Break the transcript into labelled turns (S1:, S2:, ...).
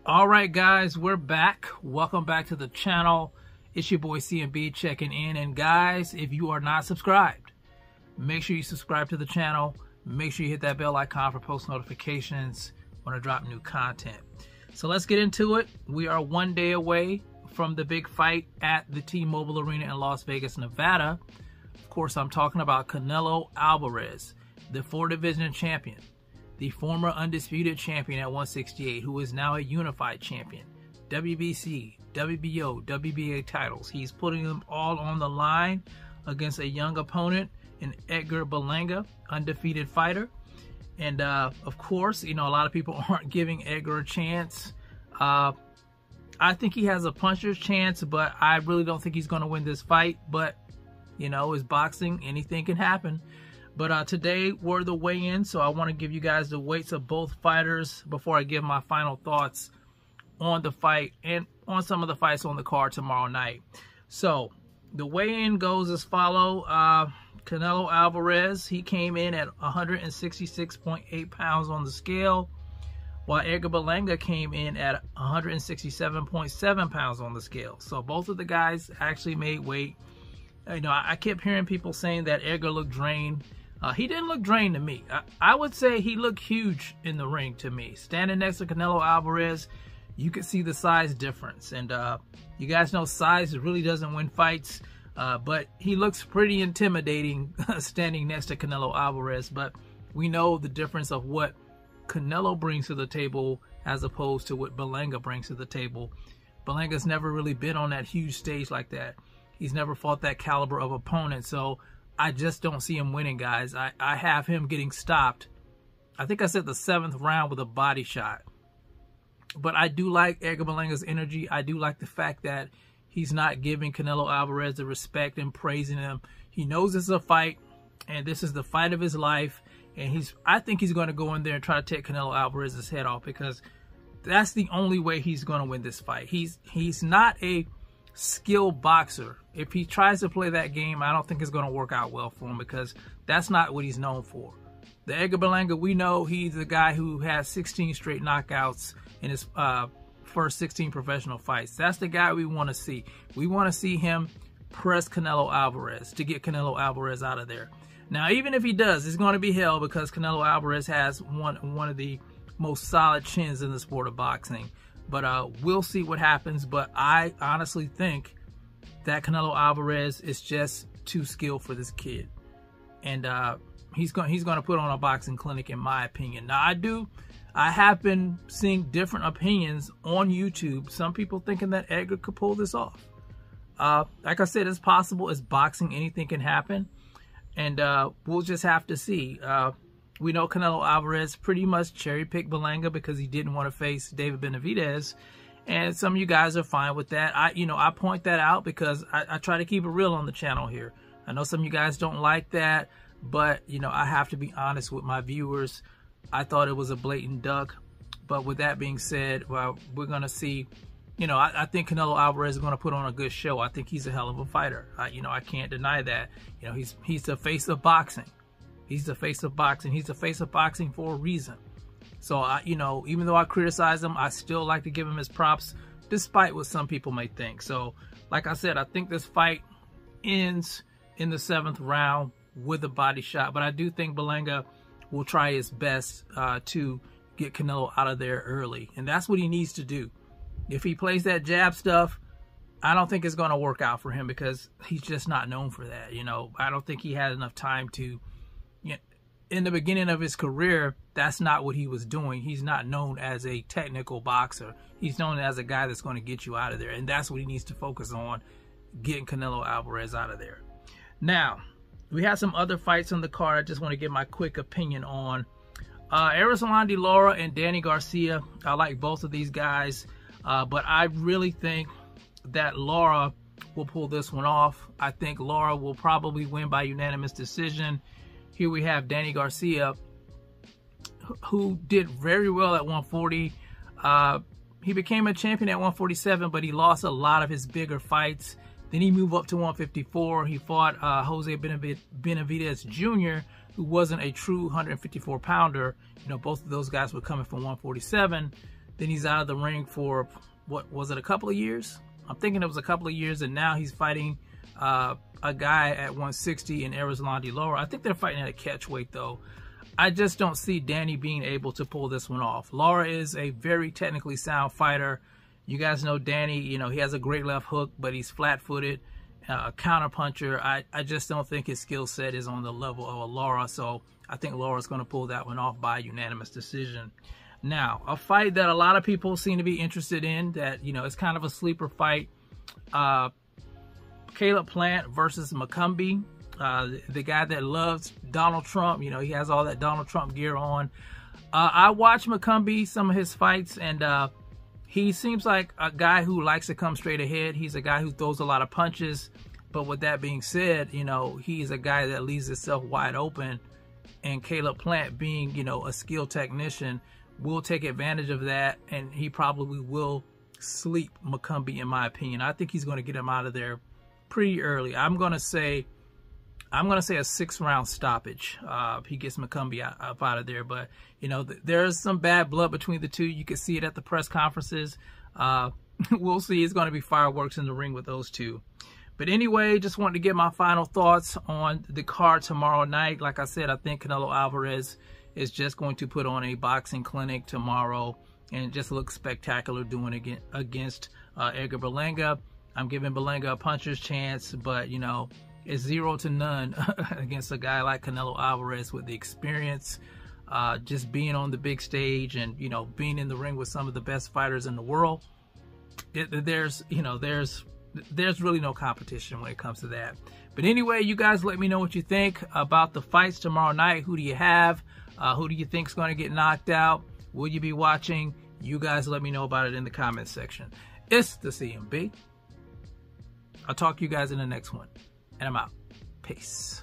S1: All right, guys, we're back. Welcome back to the channel. It's your boy CMB checking in. And guys, if you are not subscribed, make sure you subscribe to the channel. Make sure you hit that bell icon for post notifications when I drop new content. So let's get into it. We are 1 day away from the big fight at the T-Mobile Arena in Las Vegas, Nevada. Of course, I'm talking about Canelo Alvarez, the 4-division champion, the former undisputed champion at 168, who is now a unified champion. WBC, WBO, WBA titles. He's putting them all on the line against a young opponent in Edgar Berlanga, undefeated fighter. And of course, you know, a lot of people aren't giving Edgar a chance. I think he has a puncher's chance, but I really don't think he's going to win this fight. But, you know, it's boxing. Anything can happen. But today were the weigh-ins, so I want to give you guys the weights of both fighters before I give my final thoughts on the fight and on some of the fights on the card tomorrow night. So the weigh-in goes as follow. Canelo Alvarez, he came in at 166.8 pounds on the scale, while Edgar Berlanga came in at 167.7 pounds on the scale. So both of the guys actually made weight. You know, I kept hearing people saying that Edgar looked drained. He didn't look drained to me. I would say he looked huge in the ring to me. Standing next to Canelo Alvarez, you could see the size difference. And you guys know size really doesn't win fights. But he looks pretty intimidating standing next to Canelo Alvarez. But we know the difference of what Canelo brings to the table as opposed to what Berlanga brings to the table. Berlanga's never really been on that huge stage like that. He's never fought that caliber of opponent. So I just don't see him winning, guys. I have him getting stopped. I think I said the 7th round with a body shot. But I do like Edgar Berlanga's energy. I do like the fact that he's not giving Canelo Alvarez the respect and praising him. He knows this is a fight, and this is the fight of his life. And I think he's going to go in there and try to take Canelo Alvarez's head off, because that's the only way he's going to win this fight. He's not a skilled boxer. If he tries to play that game, I don't think it's going to work out well for him, because that's not what he's known for. The Edgar Berlanga, we know he's the guy who has 16 straight knockouts in his first 16 professional fights. That's the guy we want to see. We want to see him press Canelo Alvarez to get Canelo Alvarez out of there. Now, even if he does, it's going to be hell, because Canelo Alvarez has one of the most solid chins in the sport of boxing. But we'll see what happens. But I honestly think that Canelo Alvarez is just too skilled for this kid, and he's going to put on a boxing clinic, in my opinion. Now, I have been seeing different opinions on YouTube. Some people thinking that Edgar could pull this off. Like I said, it's possible. It's boxing. Anything can happen, and we'll just have to see. We know Canelo Alvarez pretty much cherry-picked Berlanga because he didn't want to face David Benavidez. And some of you guys are fine with that. I point that out because I try to keep it real on the channel here. I know some of you guys don't like that, but, you know, I have to be honest with my viewers. I thought it was a blatant duck. But with that being said, well, we're going to see. You know, I think Canelo Alvarez is going to put on a good show. I think he's a hell of a fighter. You know, I can't deny that. You know, he's the face of boxing. He's the face of boxing. He's the face of boxing for a reason. So, you know, even though I criticize him, I still like to give him his props, despite what some people may think. So, like I said, I think this fight ends in the 7th round with a body shot. But I do think Berlanga will try his best to get Canelo out of there early. And that's what he needs to do. If he plays that jab stuff, I don't think it's going to work out for him, because he's just not known for that. You know, I don't think he had enough time to... In the beginning of his career, that's not what he was doing. He's not known as a technical boxer. He's known as a guy that's going to get you out of there. And that's what he needs to focus on, getting Canelo Alvarez out of there. Now, we have some other fights on the card I just want to give my quick opinion on. Erislandy Lara and Danny Garcia. I like both of these guys. But I really think that Lara will pull this one off. I think Lara will probably win by unanimous decision. Here we have Danny Garcia, who did very well at 140. He became a champion at 147, but he lost a lot of his bigger fights. Then he moved up to 154. He fought Jose Benavidez Jr., who wasn't a true 154-pounder. You know, both of those guys were coming from 147. Then he's out of the ring for, what was it, a couple of years? I'm thinking it was a couple of years, and now he's fighting a guy at 160 in Erislandy Lara. I think they're fighting at a catch weight, though. I just don't see Danny being able to pull this one off. Lara is a very technically sound fighter. You guys know Danny, you know, he has a great left hook, but he's flat-footed, counter puncher. I just don't think his skill set is on the level of a Lara, so I think Lara's going to pull that one off by unanimous decision. Now, a fight that a lot of people seem to be interested in, that, you know, it's kind of a sleeper fight. Caleb Plant versus Macumbi. The guy that loves Donald Trump, you know, he has all that Donald Trump gear on. I watch Macumbi, some of his fights, and he seems like a guy who likes to come straight ahead. He's a guy who throws a lot of punches, but with that being said, you know, he's a guy that leaves himself wide open, and Caleb Plant, being, you know, a skilled technician, will take advantage of that, and he probably will sleep Macumbi, in my opinion. I think he's going to get him out of there pretty early. I'm gonna say a 6-round stoppage. He gets Macumbi up out of there. But, you know, there's some bad blood between the two. You can see it at the press conferences. We'll see. It's going to be fireworks in the ring with those two. But anyway, just wanted to get my final thoughts on the card tomorrow night. Like I said, I think Canelo Alvarez is just going to put on a boxing clinic tomorrow and just look spectacular doing it against Edgar Berlanga. I'm giving Berlanga a puncher's chance, but, you know, it's 0 to none against a guy like Canelo Alvarez with the experience, just being on the big stage and, you know, being in the ring with some of the best fighters in the world. There's really no competition when it comes to that. But anyway, you guys let me know what you think about the fights tomorrow night. Who do you have? Who do you think is going to get knocked out? Will you be watching? You guys let me know about it in the comments section. It's the CMB. I'll talk to you guys in the next one. And I'm out. Peace.